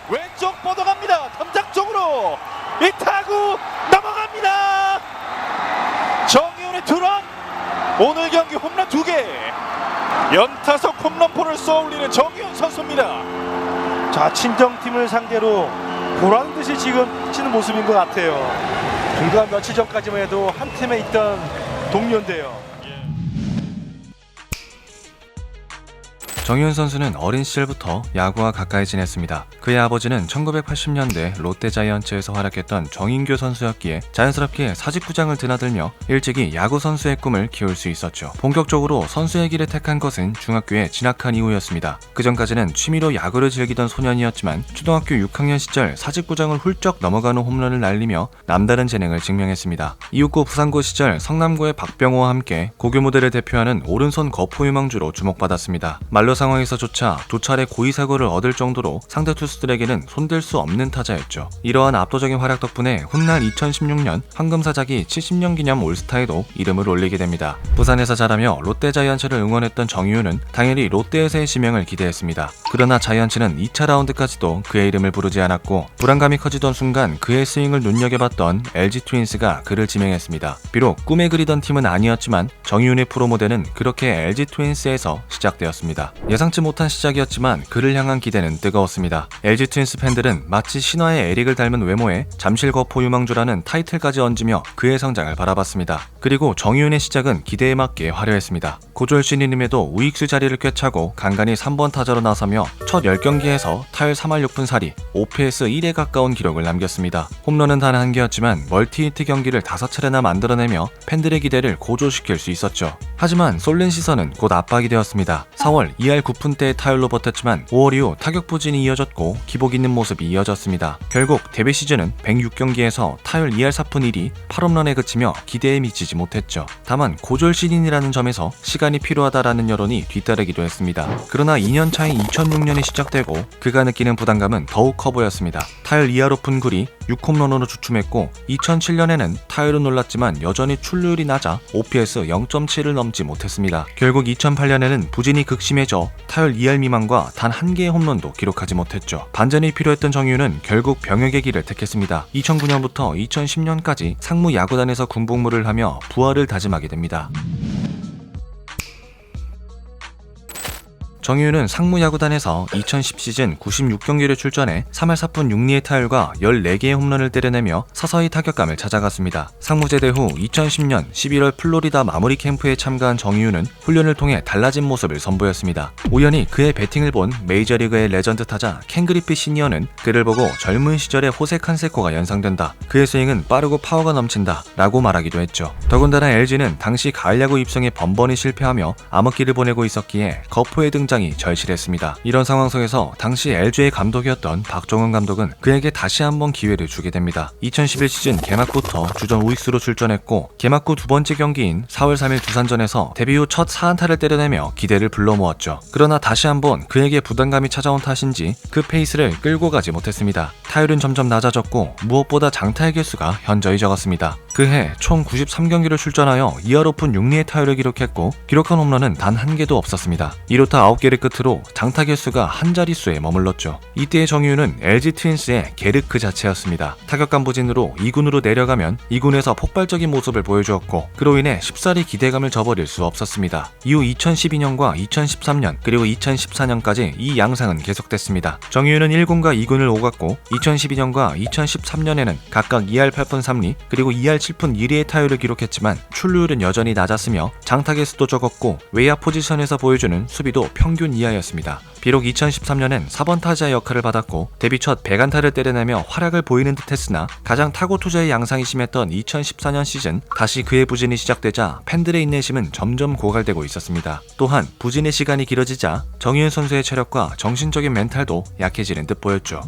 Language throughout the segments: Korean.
왼쪽 뻗어갑니다. 담장 쪽으로 이 타구 넘어갑니다. 정희훈의 투런, 오늘 경기 홈런 2개, 연타석 홈런포를 쏘올리는 정희훈 선수입니다. 자, 친정팀을 상대로 보라는 듯이 지금 치는 모습인 것 같아요. 불과 며칠 전까지만 해도 한 팀에 있던 동료인데요. 정희훈 선수는 어린 시절부터 야구와 가까이 지냈습니다. 그의 아버지는 1980년대 롯데자이언츠에서 활약했던 정인교 선수였기에 자연스럽게 사직구장을 드나들며 일찍이 야구 선수의 꿈을 키울 수 있었죠. 본격적으로 선수의 길을 택한 것은 중학교에 진학한 이후였습니다. 그 전까지는 취미로 야구를 즐기던 소년이었지만 초등학교 6학년 시절 사직구장을 훌쩍 넘어가는 홈런을 날리며 남다른 재능을 증명했습니다. 이윽고 부산고 시절 성남고의 박병호와 함께 고교 무대를 대표하는 오른손 거포 유망주로 주목받았습니다. 말로 상황에서조차 두 차례 고의 사고를 얻을 정도로 상대 투수들에게는 손댈 수 없는 타자였죠. 이러한 압도적인 활약 덕분에 훗날 2016년 황금사자기 70년 기념 올스타에도 이름을 올리게 됩니다. 부산에서 자라며 롯데자이언츠를 응원했던 정희훈은 당연히 롯데에서의 지명을 기대했습니다. 그러나 자이언츠는 2차 라운드까지도 그의 이름을 부르지 않았고 불안감이 커지던 순간 그의 스윙을 눈여겨봤던 LG 트윈스가 그를 지명했습니다. 비록 꿈에 그리던 팀은 아니었지만 정희훈의 프로 무대는 그렇게 LG 트윈스에서 시작되었습니다. 예상치 못한 시작이었지만 그를 향한 기대는 뜨거웠습니다. LG 트윈스 팬들은 마치 신화의 에릭을 닮은 외모에 잠실 거포 유망주라는 타이틀까지 얹으며 그의 성장을 바라봤습니다. 그리고 정희훈의 시작은 기대에 맞게 화려했습니다. 고졸 신인임에도 우익수 자리를 꿰차고 간간히 3번 타자로 나서며 첫 10경기에서 타율 3할 6푼 4리, OPS 1에 가까운 기록을 남겼습니다. 홈런은 단 1개였지만 멀티히트 경기를 5차례나 만들어내며 팬들의 기대를 고조시킬 수 있었죠. 하지만 쏠린 시선은 곧 압박이 되었습니다. 4월 2할 9푼대의 타율로 버텼지만 5월 이후 타격 부진이 이어졌고 기복 있는 모습이 이어졌습니다. 결국 데뷔 시즌은 106경기에서 타율 2할 4푼 1리 8홈런에 그치며 기대에 미치지 못했죠. 다만 고졸 신인이라는 점에서 시간이 필요하다라는 여론이 뒤따르기도 했습니다. 그러나 2년 차인 2006년이 시작되고 그가 느끼는 부담감은 더욱 커 보였습니다. 타율 2할 5푼 9리 6홈런으로 주춤했고 2007년에는 타율은 올랐지만 여전히 출루율이 낮아 OPS 0.7을 넘지 못했습니다. 결국 2008년에는 부진이 극심해져 타율 2할 미만과 단 1개의 홈런도 기록하지 못했죠. 반전이 필요했던 정희훈은 결국 병역의 길을 택했습니다. 2009년부터 2010년까지 상무 야구단에서 군복무를 하며 부활을 다짐하게 됩니다. 정희훈은 상무야구단에서 2010 시즌 96경기를 출전해 3할 4푼 6리의 타율과 14개의 홈런을 때려내며 서서히 타격감을 찾아갔습니다. 상무 제대 후 2010년 11월 플로리다 마무리 캠프에 참가한 정희훈은 훈련을 통해 달라진 모습을 선보였습니다. 우연히 그의 배팅을 본 메이저리그의 레전드 타자 켄 그리피 시니어는 그를 보고 젊은 시절의 호세 칸세코가 연상된다. 그의 스윙은 빠르고 파워가 넘친다 라고 말하기도 했죠. 더군다나 LG는 당시 가을야구 입성에 번번이 실패하며 암흑기를 보내고 있었기에 거포의 등장 이 절실했습니다. 이런 상황 속에서 당시 LG의 감독이었던 박종훈 감독은 그에게 다시 한번 기회를 주게 됩니다. 2011 시즌 개막부터 주전 우익수로 출전했고 개막 후 두 번째 경기인 4월 3일 두산전에서 데뷔 후 첫 4안타를 때려내며 기대를 불러모았죠. 그러나 다시 한번 그에게 부담감이 찾아온 탓인지 그 페이스를 끌고 가지 못했습니다. 타율은 점점 낮아졌고 무엇보다 장타의 개수가 현저히 적었습니다. 그해 총 93경기를 출전하여 2할 5푼 6리의 타율을 기록했고 기록한 홈런은 단 1개도 없었습니다. 2루타 9개를 끝으로 장타 개수가 한 자릿수에 머물렀죠. 이때의 정희훈은 LG 트윈스의 게르크 자체였습니다. 타격감 부진으로 2군으로 내려가면 2군에서 폭발적인 모습을 보여주었고 그로 인해 쉽사리 기대감을 저버릴 수 없었습니다. 이후 2012년과 2013년 그리고 2014년까지 이 양상은 계속됐습니다. 정희훈은 1군과 2군을 오갔고 2012년과 2013년에는 각각 2할 8푼 3리 그리고 2할 7푼 1리의 타율을 기록했지만 출루율은 여전히 낮았으며 장타 개수도 적었고 외야 포지션에서 보여주는 수비도 평균 이하였습니다. 비록 2013년엔 4번 타자의 역할을 받았고 데뷔 첫 100안타를 때려내며 활약을 보이는 듯했으나 가장 타고 투자의 양상이 심했던 2014년 시즌 다시 그의 부진이 시작되자 팬들의 인내심은 점점 고갈되고 있었습니다. 또한 부진의 시간이 길어지자 정희훈 선수의 체력과 정신적인 멘탈도 약해지는 듯 보였죠.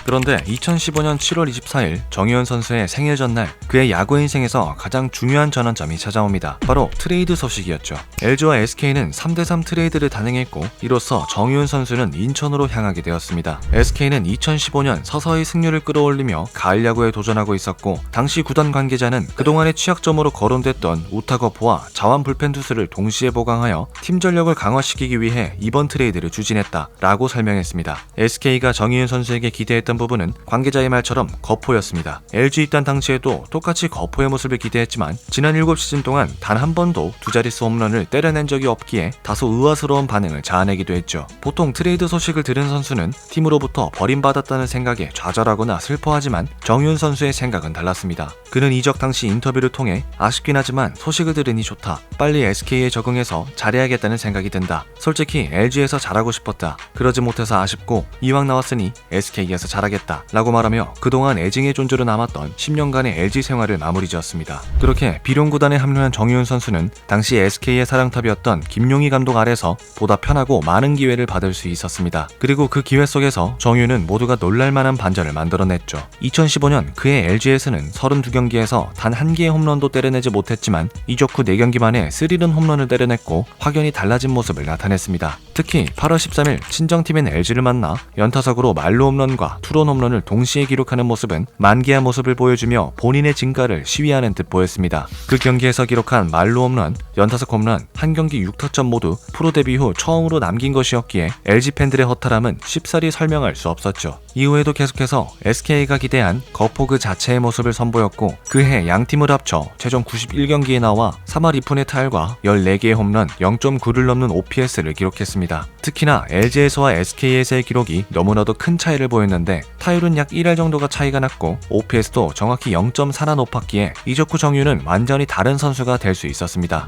그런데 2015년 7월 24일 정유현 선수의 생일 전날 그의 야구 인생에서 가장 중요한 전환점이 찾아옵니다. 바로 트레이드 소식이었죠. LG와 SK는 3대3 트레이드를 단행했고 이로써 정유현 선수는 인천으로 향하게 되었습니다. SK는 2015년 서서히 승률을 끌어올리며 가을 야구에 도전하고 있었고 당시 구단 관계자는 그동안의 취약점으로 거론됐던 우타거프와 자완 불펜 투수를 동시에 보강하여 팀 전력을 강화시키기 위해 이번 트레이드를 추진했다 라고 설명했습니다. SK가 정유현 선수에게 기대했던 부분은 관계자의 말처럼 거포였습니다. LG 입단 당시에도 똑같이 거포의 모습을 기대했지만 지난 7시즌 동안 단 한 번도 두 자릿수 홈런을 때려낸 적이 없기에 다소 의아스러운 반응을 자아내기도 했죠. 보통 트레이드 소식을 들은 선수는 팀으로부터 버림받았다는 생각에 좌절하거나 슬퍼하지만 정유현 선수의 생각은 달랐습니다. 그는 이적 당시 인터뷰를 통해 아쉽긴 하지만 소식을 들으니 좋다. 빨리 SK에 적응해서 잘해야겠다는 생각이 든다. 솔직히 LG에서 잘하고 싶었다. 그러지 못해서 아쉽고 이왕 나왔으니 SK에서 잘하겠다 라고 말하며 그동안 애증의 존재로 남았던 10년간의 LG 생활을 마무리 지었습니다. 그렇게 비룡구단에 합류한 정유현 선수는 당시 SK의 사령탑이었던 김용희 감독 아래서 보다 편하고 많은 기회를 받을 수 있었습니다. 그리고 그 기회 속에서 정유현은 모두가 놀랄만한 반전을 만들어냈죠. 2015년 그의 LG에서는 32경기에서 단 한 개의 홈런도 때려내지 못했지만 이적 후 4경기 만에 3런 홈런을 때려냈고 확연히 달라진 모습을 나타냈습니다. 특히 8월 13일 친정팀인 LG를 만나 연타석으로 말루 홈런과 투런 홈런을 동시에 기록하는 모습은 만개한 모습을 보여주며 본인의 진가를 시위하는 듯 보였습니다. 그 경기에서 기록한 말루 홈런, 연타석 홈런, 한 경기 6타점 모두 프로 데뷔 후 처음으로 남긴 것이었기에 LG 팬들의 허탈함은 쉽사리 설명할 수 없었죠. 이후에도 계속해서 SK가 기대한 거포 그 자체의 모습을 선보였고 그해 양팀을 합쳐 최종 91경기에 나와 3할 2푼의 타율과 14개의 홈런, 0.9를 넘는 OPS를 기록했습니다. 특히나 LG에서와 SK에서의 기록이 너무나도 큰 차이를 보였는데 타율은 약 1할 정도가 차이가 났고 OPS도 정확히 0.4나 높았기에 이적 후 정유는 완전히 다른 선수가 될 수 있었습니다.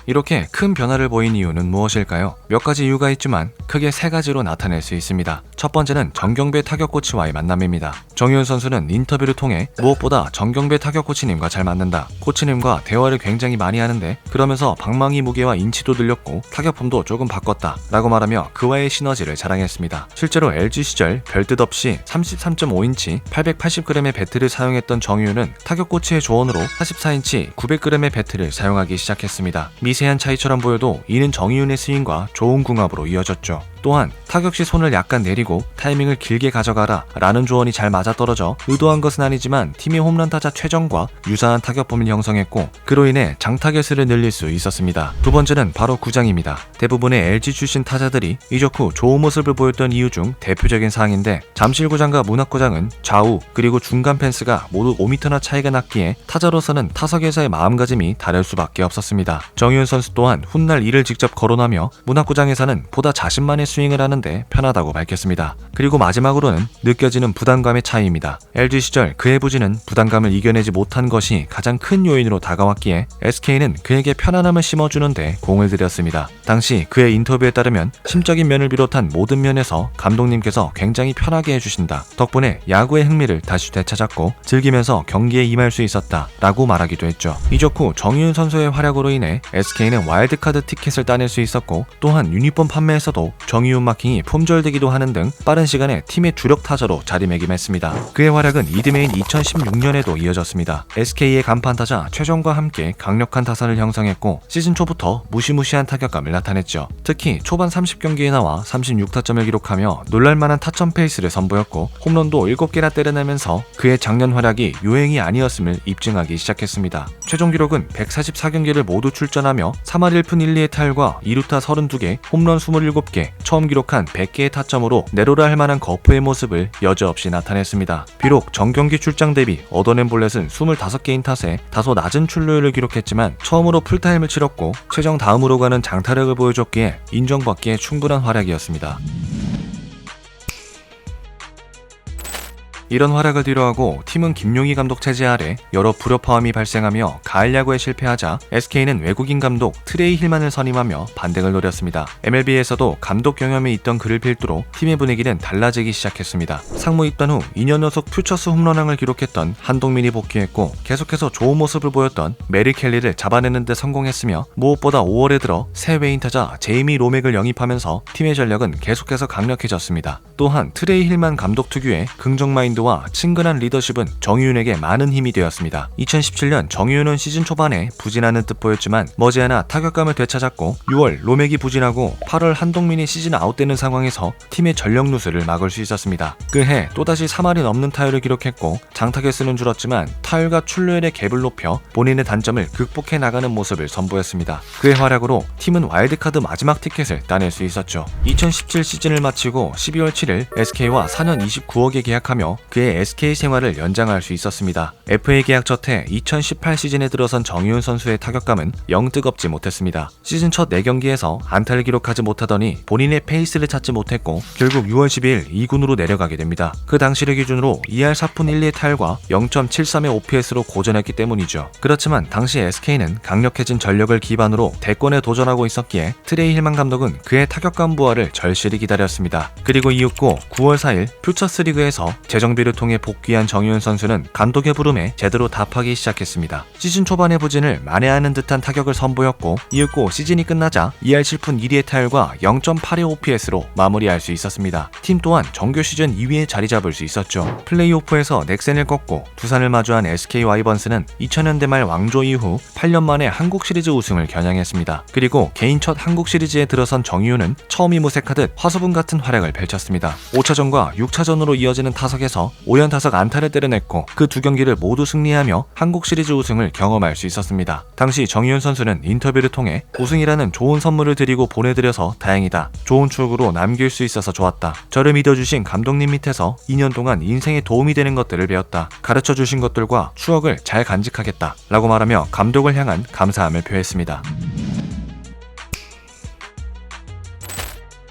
이렇게 큰 변화를 보인 이유는 무엇일까요? 몇 가지 이유가 있지만 크게 3가지로 나타낼 수 있습니다. 첫 번째는 정경배 타격 코치와의 만남입니다. 정유현 선수는 인터뷰를 통해 무엇보다 정경배 타격 코치님과 잘 맞는다. 코치님과 대화를 굉장히 많이 하는데 그러면서 방망이 무게와 인치도 늘렸고 타격폼도 조금 바꿨다 라고 말하며 그와의 시너지를 자랑했습니다. 실제로 LG 시절 별뜻 없이 33.5인치 880g의 배트를 사용했던 정유현은 타격 코치의 조언으로 44인치 900g의 배트를 사용하기 시작했습니다. 미세한 차이처럼 보여도 이는 정유현의 스윙과 좋은 궁합으로 이어졌죠. 또한 타격 시 손을 약간 내리고 타이밍을 길게 가져가라 라는 조언이 잘 맞아떨어져 의도한 것은 아니지만 팀의 홈런 타자 최정과 유사한 타격폼을 형성했고 그로 인해 장타결 수를 늘릴 수 있었습니다. 두 번째는 바로 구장입니다. 대부분의 LG 출신 타자들이 이적 후 좋은 모습을 보였던 이유 중 대표적인 사항인데 잠실구장과 문학구장은 좌우 그리고 중간 펜스가 모두 5m나 차이가 났기에 타자로서는 타석에서의 마음가짐이 다를 수밖에 없었습니다. 정유현 선수 또한 훗날 이를 직접 거론하며 문학구장에서는 보다 자신만의 스윙을 하는데 편하다고 밝혔습니다. 그리고 마지막으로는 느껴지는 부담감의 차이입니다. LG 시절 그의 부진은 부담감을 이겨내지 못한 것이 가장 큰 요인으로 다가왔기에 SK는 그에게 편안함을 심어주는데 공을 들였습니다. 당시 그의 인터뷰에 따르면 심적인 면을 비롯한 모든 면에서 감독님께서 굉장히 편하게 해주신다. 덕분에 야구의 흥미를 다시 되찾았고 즐기면서 경기에 임할 수 있었다 라고 말하기도 했죠. 이적 후 정유현 선수의 활약으로 인해 SK는 와일드카드 티켓을 따낼 수 있었고 또한 유니폼 판매에서도 정유현 마킹이 품절되기도 하는 등 빠른 시간에 팀의 주력 타자로 자리매김했습니다. 그의 활약은 이듬해인 2016년에도 이어졌습니다. SK의 간판 타자 최정과 함께 강력한 타선을 형성했고 시즌 초부터 무시무시한 타격감을 나타냈죠. 특히 초반 30경기에 나와 36타점을 기록하며 놀랄만한 타점 페이스를 선보였고 홈런도 7개나 때려내면서 그의 작년 활약이 유행이 아니었음을 입증하기 시작했습니다. 최종 기록은 144경기를 모두 출전하며 3할 1푼 1리의 타율과 2루타 32개, 홈런 27개, 처음 기록한 100개의 타점으로 내로라 할 만한 거포의 모습을 여지없이 나타냈습니다. 비록 정경기 출장 대비 얻어낸 볼넷은 25개인 탓에 다소 낮은 출루율을 기록했지만 처음으로 풀타임을 치렀고 최정 다음으로 가는 장타력을 보여줬기에 인정받기에 충분한 활약이었습니다. 이런 활약을 뒤로하고 팀은 김용희 감독 체제 아래 여러 불협화음이 발생하며 가을 야구에 실패하자 SK는 외국인 감독 트레이 힐만을 선임하며 반등을 노렸습니다. MLB에서도 감독 경험이 있던 그를 필두로 팀의 분위기는 달라지기 시작했습니다. 상무 입단 후 2년 연속 퓨처스 홈런왕을 기록했던 한동민이 복귀했고 계속해서 좋은 모습을 보였던 메리 켈리를 잡아내는 데 성공했으며 무엇보다 5월에 들어 새 외인 타자 제이미 로맥을 영입하면서 팀의 전력은 계속해서 강력해졌습니다. 또한 트레이 힐만 감독 특유의 긍정 마인드와 친근한 리더십은 정유윤에게 많은 힘이 되었습니다. 2017년 정유윤은 시즌 초반에 부진하는 듯 보였지만 머지않아 타격감을 되찾았고 6월 로맥이 부진하고 8월 한동민이 시즌 아웃되는 상황에서 팀의 전력 누수를 막을 수 있었습니다. 그해 또다시 3할이 넘는 타율을 기록했고 장타격 수는 줄었지만 타율과 출루율의 갭을 높여 본인의 단점을 극복해 나가는 모습을 선보였습니다. 그의 활약으로 팀은 와일드카드 마지막 티켓을 따낼 수 있었죠. 2017 시즌을 마치고 12월 7일 SK와 4년 29억에 계약하며 그의 SK 생활을 연장할 수 있었습니다. FA 계약 첫해 2018 시즌에 들어선 정유윤 선수의 타격감은 영 뜨겁지 못했습니다. 시즌 첫 4경기에서 안타를 기록하지 못하더니 본인의 페이스를 찾지 못했고 결국 6월 12일 2군으로 내려가게 됩니다. 그 당시를 기준으로 2할 4푼 1리의 타율과 0.73의 OPS로 고전했기 때문이죠. 그렇지만 당시 SK는 강력해진 전력을 기반으로 대권에 도전하고 있었기에 트레이 힐만 감독은 그의 타격감 부활을 절실히 기다렸습니다. 그리고 이윽고 9월 4일 퓨처스 리그에서 재정비를 통해 복귀한 정유윤 선수는 감독의 부름에 제대로 답하기 시작했습니다. 시즌 초반의 부진을 만회하는 듯한 타격을 선보였고 이윽고 시즌이 끝나자 2할 7푼 1리의 타율과 0.82 OPS로 마무리할 수 있었습니다. 팀 또한 정규 시즌 2위에 자리 잡을 수 있었죠. 플레이오프에서 넥센을 꺾고 두산을 마주한 SK 와이번스는 2000년대 말 왕조 이후 8년 만에 한국 시리즈 우승을 겨냥했습니다. 그리고 개인 첫 한국 시리즈에 들어선 정유윤은 처음이 무색하듯 화수분 같은 활약을 펼쳤습니다. 5차전과 6차전으로 이어지는 타석에서 5연타석 안타를 때려냈고 그 두 경기를 모두 승리하며 한국 시리즈 우승을 경험할 수 있었습니다. 당시 정유윤 선수는 인터뷰를 통해 우승이라는 좋은 선물을 드리고 보내드려서 다행이다. 좋은 추억으로 남길 수 있어서 좋았다. 저를 믿어주신 감독님 밑에서 2년 동안 인생에 도움이 되는 것들을 배웠다. 가르쳐주신 것들과 추억을 잘 간직하겠다. 라고 말하며 감독을 향한 감사함을 표했습니다.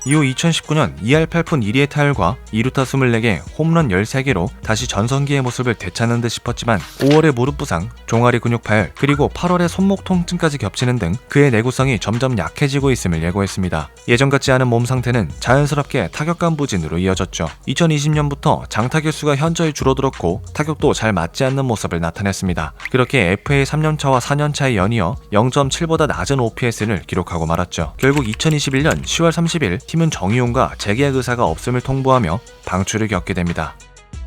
이후 2019년 2할 8푼 1리의 타율과 2루타 24개, 홈런 13개로 다시 전성기의 모습을 되찾는 듯 싶었지만 5월에 무릎 부상, 종아리 근육 파열, 그리고 8월에 손목 통증까지 겹치는 등 그의 내구성이 점점 약해지고 있음을 예고했습니다. 예전 같지 않은 몸 상태는 자연스럽게 타격감 부진으로 이어졌죠. 2020년부터 장타 개수가 현저히 줄어들었고 타격도 잘 맞지 않는 모습을 나타냈습니다. 그렇게 FA 3년차와 4년차에 연이어 0.7보다 낮은 OPS를 기록하고 말았죠. 결국 2021년 10월 30일 팀은 정유윤과 재계약 의사가 없음을 통보하며 방출을 겪게 됩니다.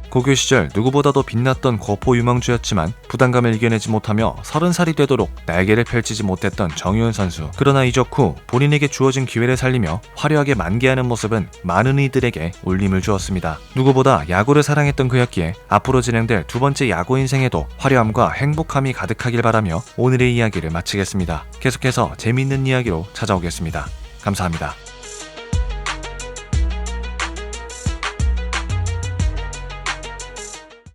고교 시절 누구보다도 빛났던 거포 유망주였지만 부담감을 이겨내지 못하며 30살이 되도록 날개를 펼치지 못했던 정유윤 선수. 그러나 이적 후 본인에게 주어진 기회를 살리며 화려하게 만개하는 모습은 많은 이들에게 울림을 주었습니다. 누구보다 야구를 사랑했던 그였기에 앞으로 진행될 두 번째 야구 인생에도 화려함과 행복함이 가득하길 바라며 오늘의 이야기를 마치겠습니다. 계속해서 재미있는 이야기로 찾아오겠습니다. 감사합니다.